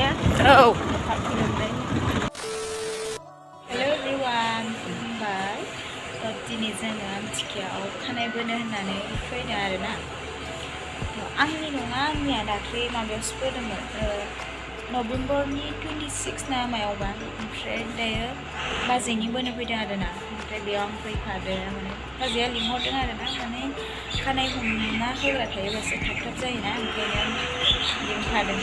ya. Oh. Hello everyone, खुलुमबाय. दिनै जोङो आमथिकायाव खानाय बोनो होननानै फैदों आरोना. आंनि नङा, आंनिया दाख्लै माबायावसो बोदोंमोन, नभेम्बरनि 26 ना मायावबा. ओमफ्राय दायो बाजैनि बोनो फैदों आरोना. ओमफ्राय बेयाव आं फैफादों, माने बाजैया लिंहरदों आरोना, माने खानाय हमना होग्रा थायोबासो थाब थाब जायोना, ओंखायनो लिंफादों.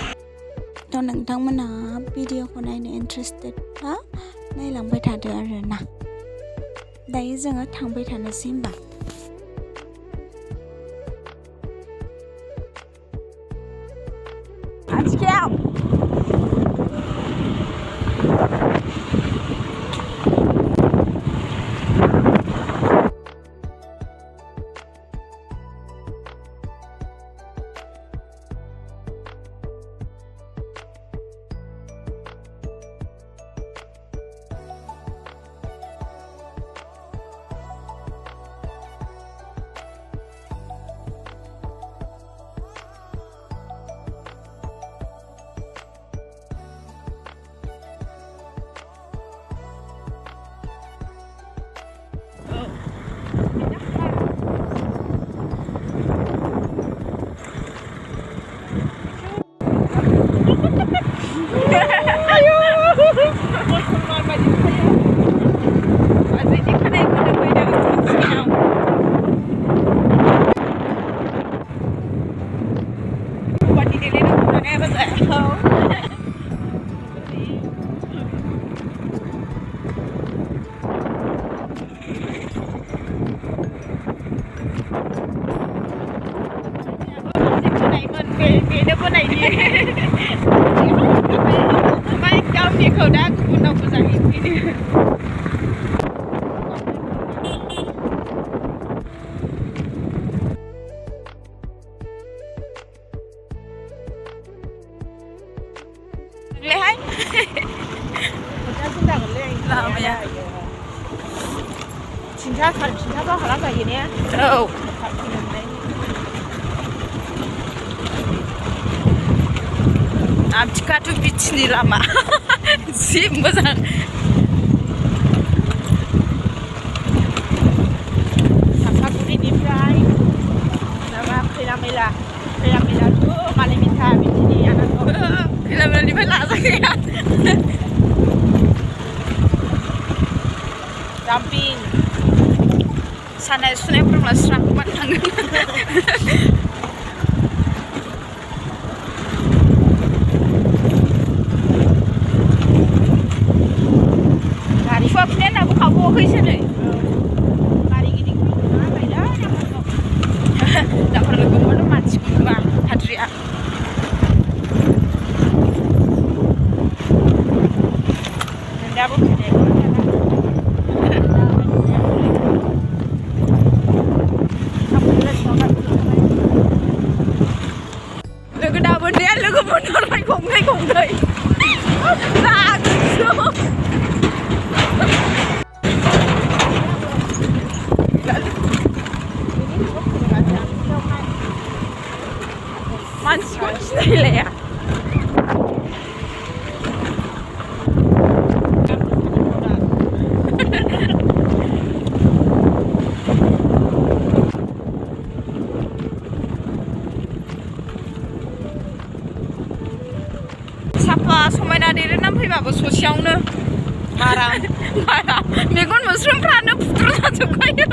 थ' नोंथांमोना भिडिअखौ नायनो इन्टारेस्टेडबा नायलांबाय थादो आरोना. दायो जोङो थांबाय थानोसै होमबा. आमथिकायाव lamanya. Cinta kau halal kayak gini ya? Oh. Amteka tuh betini lama. Sih moजां. Sampaguriनिफ्राय माबा खैला मैला tuh मालाय minta betini anakku. खैला-मैलानिफ्राय लाजाया. Jumping. सानाय सुनायफोरब्ला स्रांबानो थांगोन. Suapnya nak buka buah sini. Mari gini apa ya? Tak perlu gimana macam apa Hadria. Nanda pun tidak. Lu dah benda, lu benda orang gong-gong. Tak. Manskons değil ya. Sapa समायना देरोना फैबाबो ससेयावनो Maram. मेगन मोस्रोमफ्रानो फुद्रु जाजोबखायो.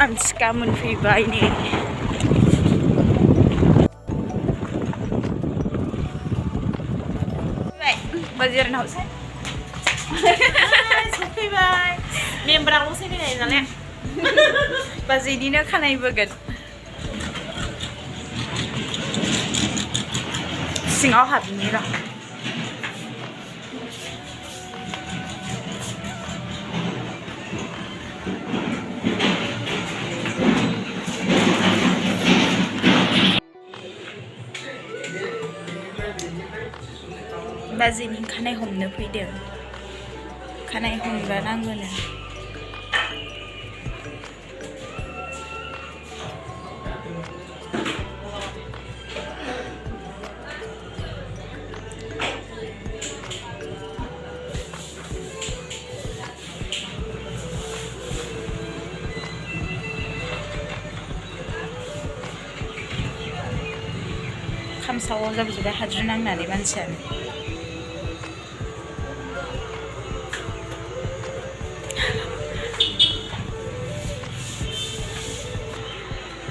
Amteka मोनफैबाय नै. बाजिरान house. सफैबाय. मेम्बाराल'सै फैनाय नालाय. बाजैनिनो खानाय बोगोन. सिङाव हाबनि र'. बाजिनि खानाय हमनो फैदों खानाय हमग्रा नांगौनो खामसावाव जाबोजोब्बाय हाद्रि नांनानै मानसियानो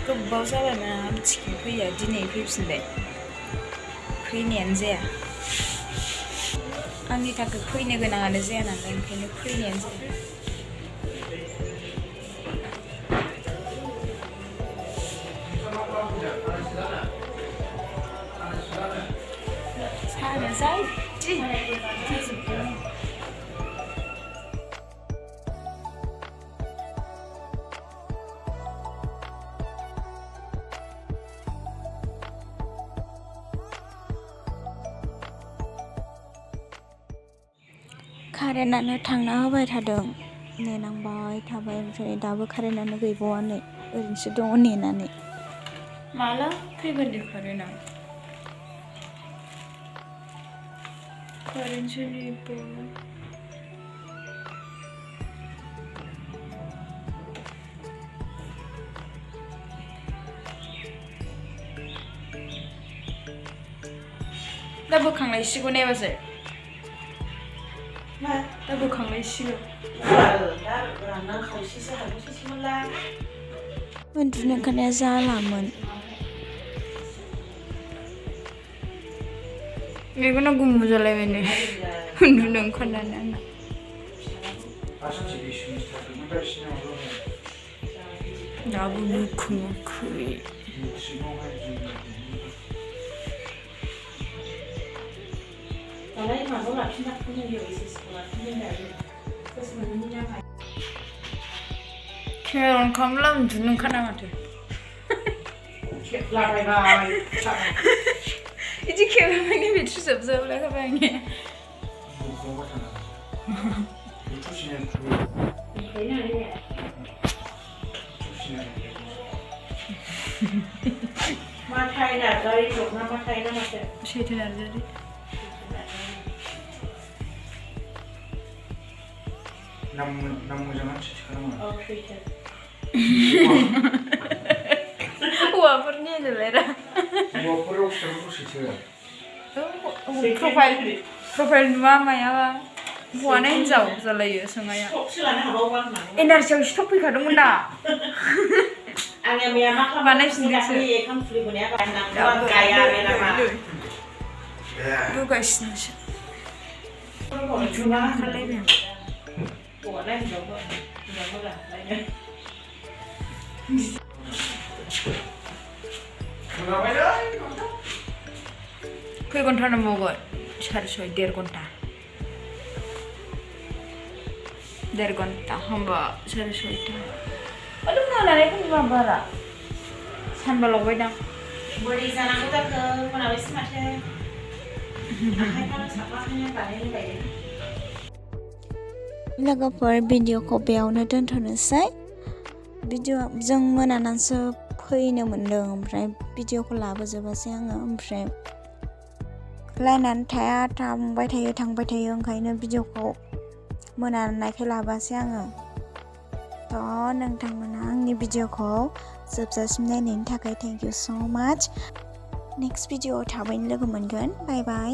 गोबाव जाबायमोन आं आमथिखा फैया दिनै फैफिनबाय फैनायानो जाया आंनि थाखाय फैनो गोनाङानो जाया नालाय ओंखायनो फैनायानो जाया सानो जायदि जाजोबदों कारेन्टआनो थांना होबाय थादों नेनांबाय थाबाय ओमफ्राय दाबो कारेन्टआनो गैबावा नै ओरैनोसो दङ नेनानै माला फैगोन दे कारेन्टआ कारेन्टसो गैबावा दा बोखांलायसिगौ नायबासो दा बोखांलायसिगौ उन्दुनो ओंखारनाया जालामोन मेगना गुमु जालायबाय नै उन्दुनो ओंखारनानै आंना दाबो बोखाङाखै खेरन खालामला उन्दुनो ओंखारा माथो बिदि खेबामानि बेट्रि जोबलायखाबाय आंनि सैथो नार्जारि नाम मोजाङानो सेथिखानांगौ हौवाफोरनि होनोलायरा हौवाफोराव फिसाफोरखौ सैथो प्रफाइल नुवा मायाबा हौवाना हिनजाव जालायो सोंनाया एनार्जियाव स्टप फैखादोंमोन दा बानायफिनदोंसो दुगासिनोसो उन्दुनो ओंखारलायबाय आं खै घन्टा नांबावगोन 1:30 1.5 घन्टा होमबा 6:30 aduh मोनानाय बुंबा बारा सानबा लगायदां बोरै जानांगौ जाखो मोनाबायसो माथो आखाइफ्रानो साख्लाबनाया बानायनो बायदों लोगोफोर भिडिअखौ बेयावनो दोनथ'नोसै भिडिअ जों मोनानानैसो फैनो मोन्दों ओमफ्राय भिडिअखौ लाबोजोबासै आङो ओमफ्राय लायनानै थाया थांबाय थायो ओंखायनो भिडिअखौ मोनानायखाय लाबोआसै आङो थ' नोंथांमोना आंनि भिडिअखौ जोबजासिम नायनायनि थाखाय थेंक इउ स' माच नेक्स्ट भिडिअआव थाबैनो लोगो मोनगोन बाय बाय